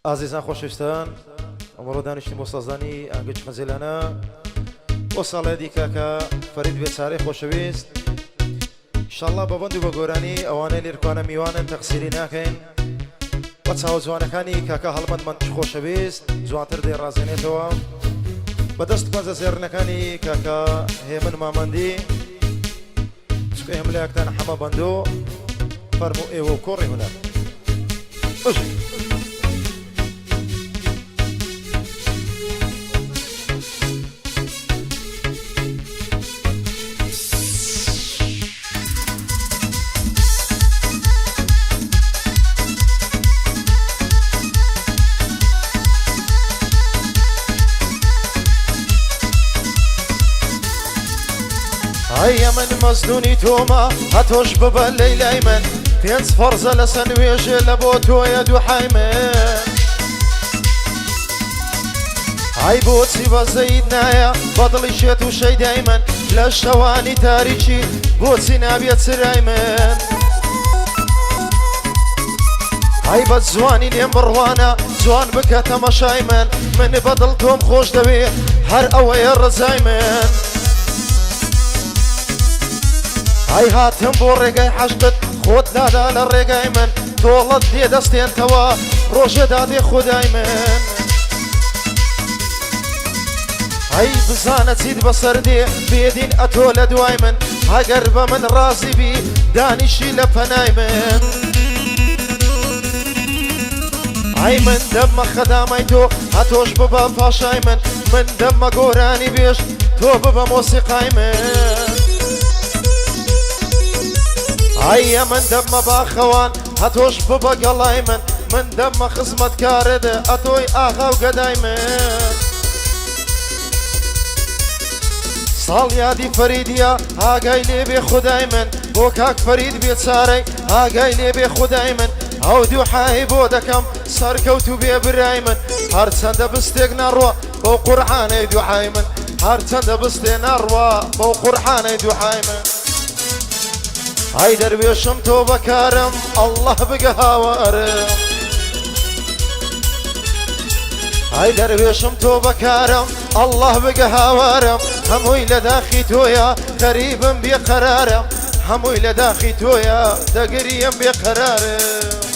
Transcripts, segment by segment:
عزیزان خۆشەویستان ئەمڕۆ دانیشتین بۆ سازانی ئاهەنگەی خەنزێلانە بۆ ساڵێ دیکەکە فەرید بێچارەی خۆشەویست ئینشاڵڵا بە بەند و بە گۆرانی ئەوانەی لێرکوانە میوانن تەقسیری ناکەین بە چاوە جوانەکانی کاکە هەڵمەند خۆشەویست جوانتر دەیڕازێنێتەوە بەدەست پەنجە زێڕنەکانی کاکە هێمن مامەندی چکە ئێمە لە یەکتان حەمە بەندۆ فەرموو ئێوە و کۆڕی هونەر هيا من مزدوني توما هتوش ببا ليلى من بينس فرزة لسنويج لبوتو يا دو حيمن هاي بوتسي بزيدنا يا بطل شيتو شي دايما للشواني تاريخي بوتسي نابيت سرايمن هاي بزواني لي مروانا زوان بكا تمشايمن من بطلتهم خوش دبي هر اوي الرزايمن هاي هاتم بو ڕێگای حەشتت خۆت دادا لە ڕێگای من دۆڵەت دێ دەستێنتەوە ڕۆژە دادێ خودای من هەی بزانە چیت بەسەر دێ بێدین ئەتۆ لە دوای من ئەگەر بە من ڕازی بی دانیشی لە پەنای من ئای من دەممە خەدامای تۆ هەتۆش ببە پاشای من دەممە گۆرانی بێش تۆ ببە مۆسیقای من هيا من دم باخوان هتوش ببا قلاي من دم خصمت كارد اتوي اخا وقداي من صال يادي فريديا ها قايلي بي خداي من بوكاك فريد بيت ساري ها قايلي بي خداي من او دو حاي بودكم سركوتو بي براي من هرتسند بستيق نروى بو قرحاني دو حاي من هرتسند بستي نروى بو قرحاني دو حاي من هاي درويشم تو بكارم الله بقى هاوارم هاي درويشم تو بكارم الله بقى هاوارم هموي لداخي تويا قريبا بقرارم هموي لداخي تويا دقريا بقرارم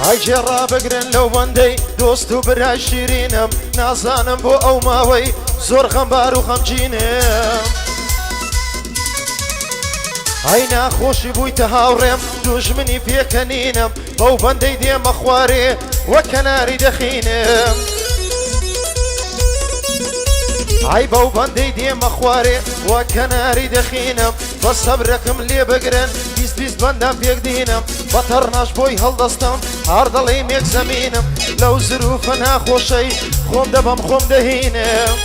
هاي جرا بقرن لو بندي دوستو براي شيرينم نازانم بو او ماوي زور خمبار و خمجينم هاي ناخوشي بوي تهاورم دوجمني بيكنينم بو بندي دي مخواري وكناري دخينم هاي بو بندي دي مخواري وكناري دخينم بصبركم لي بقرن بيس بندم بيك دينم بطرناش بوي هالدستم هاردلي ميك زمينم لو ظروفنا خوشي خوم دبم خوم دهينم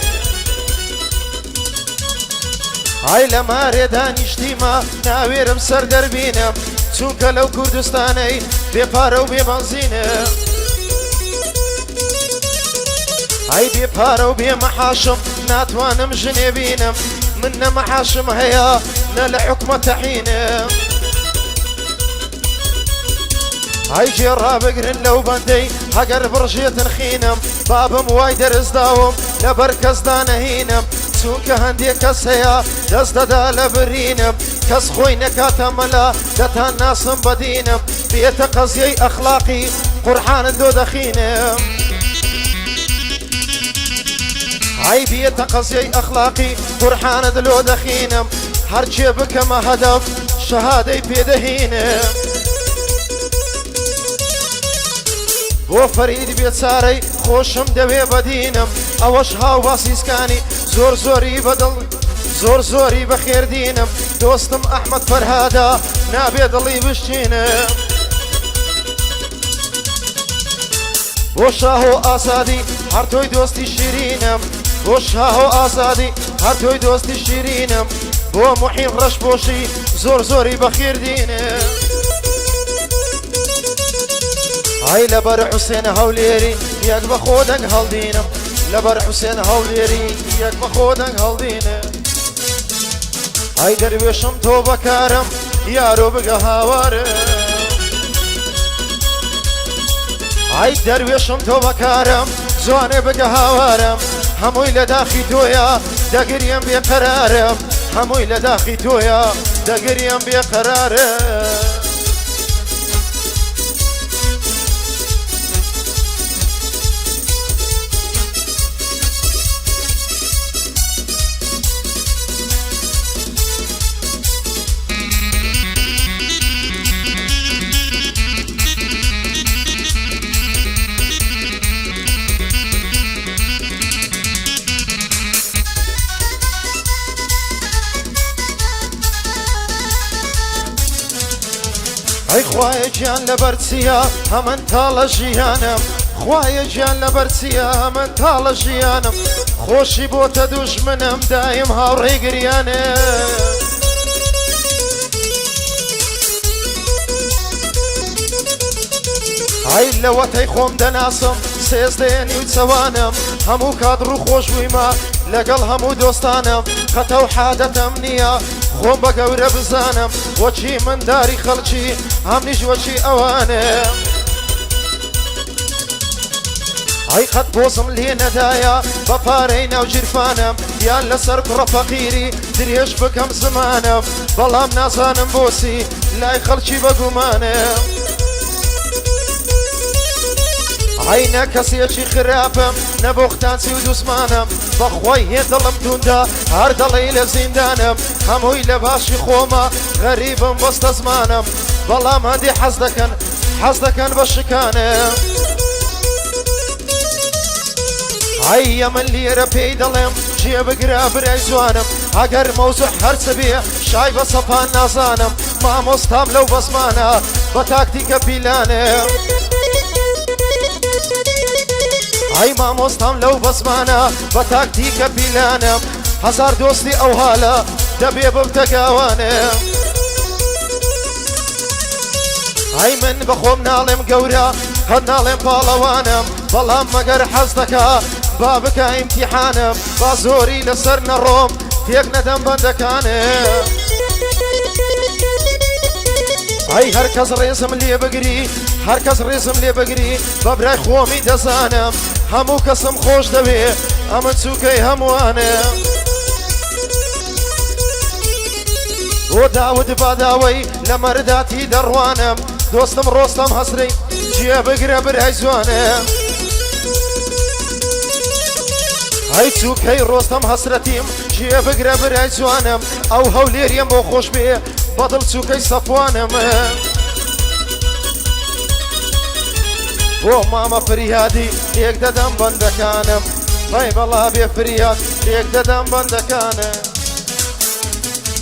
هاي لما ريدانيشتي ما ناويرم سر دربينم چونك لو كردستاني بيبارو بيبنزينم هاي بيبارو بيمحاشم ناتوانم جنيبينم من محاشم هيا نال حكمة تحينم هاي جرا بقرن لو بندي هقر برجيت نخينم بابم واي درز داوم لبركز دانهينم سوك هندي كس هيا دست دا لبرينم كس خوينك تملا دتا ناسم بدينم بيت قزي اخلاقي قرحان دو دخينم هاي بيت قزي اخلاقي قرحان دلو دخينم هرچي بكما هدف شهادي بيدهينم بۆ فەرید بێچارەی خۆشم دەوێ بەدینم ئەوەش هاوباسیسکانی زۆر زۆری بەدڵ زۆر زۆری بەخێردینم دۆستم ئەحمەد فەرهادا نابێ دڵی بشتینم بۆ شاه و ئازادی هەر تۆی دۆستی شیرینم بۆ شاه و ئازادی هەر تۆی دۆستی شیرینم بۆ موحین ڕەشپۆشی زۆر زۆری بەخێردینم ئای لەبەر حوسێن هەولێری یەک بە خۆ دەنگ هەڵدینم لەبەر حوسێن هەولێری یەک بە خۆ دەنگ هەڵدینم ئای دەروێشم تۆ بەکارم یارۆ بگە هاوارم ئای دەروێشم تۆ بەکارم جوانێ بگە هاوارم هەمووی لە داخی تۆیە دەگریم بێقەرارم هەمووی لە داخی تۆیە دەگریم بێقەرارم ئەی خوایە گیان لەبەر چییە هەمن تاڵە ژیانم خوایە گیان لەبەر چییە هەمن تاڵە ژیانم خۆشی بۆتە دوژمنم دایم هاوڕێی گریانم ئای لەوەتەی خۆم دەناسم سێزدەیەنی و چەوانم هەموو کادڕ و خۆشبوویمە لەگەڵ هەموو دۆستانم قەتە و حادەتەم نییە خۆم بە گەورە بزانم وەچی من داری خەڵکی هەمنیش وەچی ئەوانم ئای قەت بۆزم لێ نەدایە بە پارەی ناو جیرفانم یان لەسەر کوڕە فەقیری درێژ بکەم زمانم بەڵام نازانم بۆسی لای خەڵکی بەگومانم ئای نە کەسێکی خراپم نەبۆ قوتانچی و دوسمانم بەخوای هێ دڵم توندە هەر دەڵێ لە زیندانم هەمووی لە باشی خۆمە غەریبم بەستە زمانم بەڵام هەندێ حەز دەکەن بە شکانم ئای من لێرە پێی دەڵێم جێ بگرە برای جوانم ئەگەر مەوزوع هەرچە بێ شای بە سەپان نازانم مامۆستام لەو بەزمانە بە تاکتیکە پیلانم ئای مامۆستام لەو بەزمانە بە تاکتیکە پیلانم هەزار دۆستی ئەو حالە دەبێ ببتە گاوانم ئای من بەخۆم ناڵێم گەورە هەر ناڵێم پاڵەوانم بەڵام مەگەر حەز دەکا با بکە ئیمتیحانم با زۆری لەسەر نەڕۆم تێک نەدەم بەندەکانم ئای هەر کەس ڕێزم لێ بگری هەر کەس ڕێزم لێ بگری بە برای خۆمی دەزانم هەموو کەسم خۆش دەوێ ئەمە چووکەی هەمووانم بۆ داود باداوەی لە مەرداتی دەڕوانم دۆستم ڕۆستەم هەسرەی جێ بگرە برای جوانم ئەی چووکەی ڕۆستەم هەسرەتیم جێ بگرە برای جوانم ئەو هەولێریم بۆ خۆش بێ بەدڵ چووکەی سەفوانم بۆ مامە فریادی لێک دەدەم بەندەکانم ئەی بەڵا بێ فریاد لێک دەدەم بەندەکانم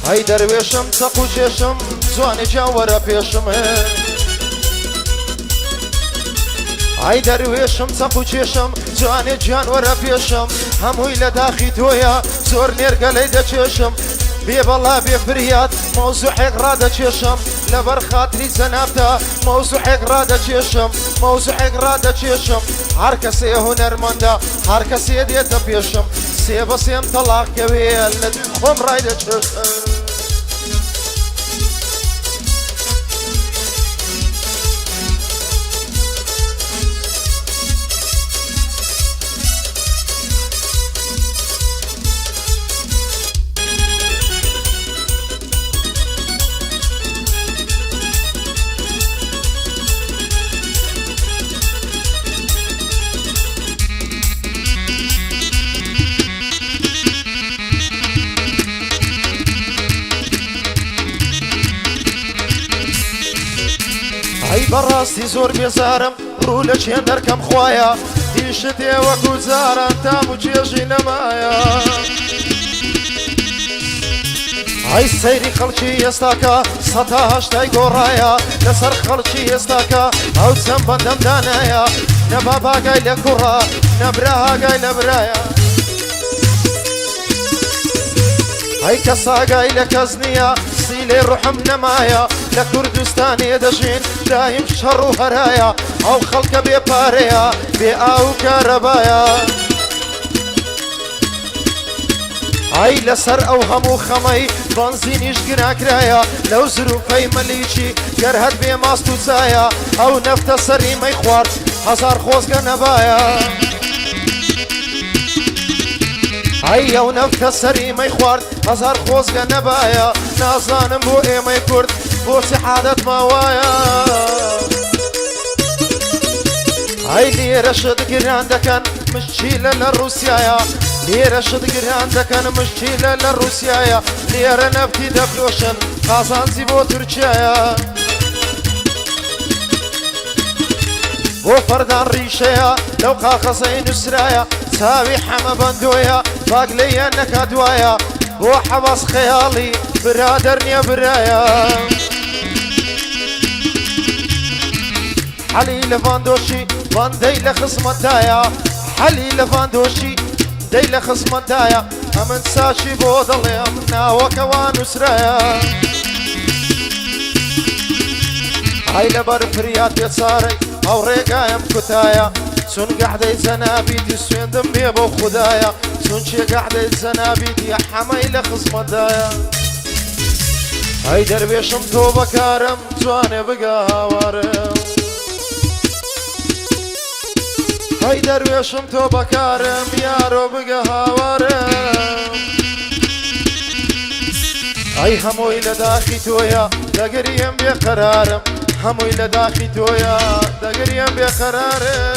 ئەی دەروێشم چەق و جێشم جوانی گیان وەرە پێشم ئای دەروێشم چەق و چێشم جوانی گیان وەرە پێشم هەمووی لە داخی تۆیە زۆر نێرگەلەی دەچێشم بێ بەڵا بێ فریاد مەوزوعێک ڕادەچێشم لەبەر خاتری جەنابتە مەوزوعێک ڕادەچێشم مەوزوعێک ڕادەچێشم هەر کەسێ هونەرمەندە هەر کەسێ دێتە پێشم سێ بە سێم تەڵاقکەوێ لە خۆم ڕای دەچێشم ئەی بەڕاستی زۆر بێزارم ڕوو لە چێن دەرکەم خوایە دیشتێ وەکو جاران تام و چێژی نەمایە ئەی سەیری خەڵکی ئێستاکە سەتا هەشتای گۆڕایە لەسەر خەڵکی ئێستاکە ئەو چەند بەندەم دانایە نە باباگای لە کوڕە نەبرا هاگای لە برایە ئەی کەس ئاگای لە کەس نییە سیلێ ڕوحم نەمایە لە کوردستانی دەژین دایم شەڕ و هەرایە ئەو خەڵکە بێ پارەیە بێ ئاو کارەبایە ئای لەسەر ئەو هەموو خەمەی بەنزینیش گراکرایە لەو زروفەی مەلیکی گەر هەر بێ ماست و چایە ئەو نەفتە سەریمەی خوارد هەزار خۆزگە نەبایە ئەی ئەو نەفتە سەریمەی خوارد هەزار خۆزگە نەبایە نازانم بۆ ئێمەی کورد بۆچی عادەت ماوایە ئەی لێرەشت گران دەکەن مشکیلە لە ڕووسیایە لێرەشت گران دەکەن مشکیلە لە ڕووسیایە لێرە نەفتی دەفرۆشن قازانجی بۆ تورکیایە بۆ فەردان ڕیشەیە لەو قاقەزەی نووسرایە چاوی حەمە بەندۆیە باگ لەیە نەکات دوایە بۆ حەواس خەیاڵی برادەر نییە برایە حەلی لە ڤاندۆشی بەندەی لە خزمەتایە حەلی لە ڤاندۆشی دەی لە خزمەتایە ئەمن ساچی بۆ دەڵێم ناوەکەوان نووسرایە ئای لەبەر فریاد بێچارەی ئەو ڕێگایم کوتایە چون گەحدەی جەنابیتی سوێندم بێ بۆ خودایە چونچێ گەحدەی جەنابیتی حەمەی لە خزمەتایە ئەی دەروێشم تۆ بەکارم جوانێ بگە هاوارم ئەی دەروێشم تۆ بەکارم یارۆ بگە هاوارم ئەی هەمووی لە داخی تۆیە دەگەریم بێقەرارم هەمووی لە داخی تۆیە دەگەریم بێقەرارم